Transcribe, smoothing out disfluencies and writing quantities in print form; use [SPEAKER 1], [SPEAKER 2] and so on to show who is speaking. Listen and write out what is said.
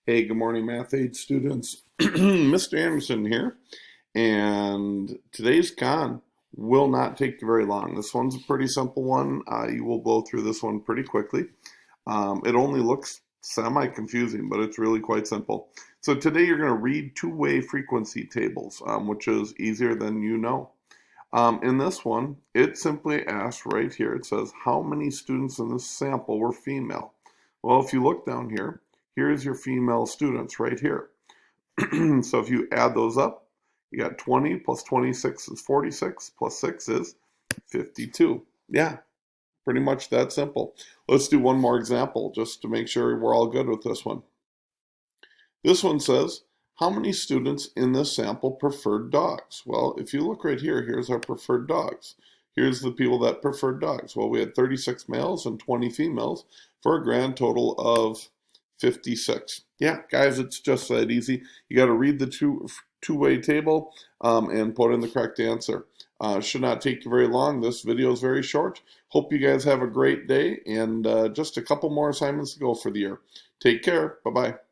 [SPEAKER 1] Hey, good morning, Math Aid students. Mr. Anderson here, and today's con will not take very long. This one's a pretty simple one. You will blow through this one pretty quickly. It only looks semi-confusing, but it's really quite simple. So today you're going to read two-way frequency tables, which is easier than you know. In this one, it simply asks right here, it says, how many students in this sample were female? Well, if you look down here, here's your female students right here. So if you add those up, you got 20 plus 26 is 46, plus 6 is 52. Yeah, pretty much that simple. Let's do one more example just to make sure we're all good with this one. This one says, how many students in this sample preferred dogs? Well, if you look right here, here's our preferred dogs. Here's the people that preferred dogs. Well, we had 36 males and 20 females for a grand total of 56. Yeah, guys, it's just that easy. You got to read the two-way table and put in the correct answer. Should not take you very long. This video is very short. Hope you guys have a great day and just a couple more assignments to go for the year. Take care. Bye-bye.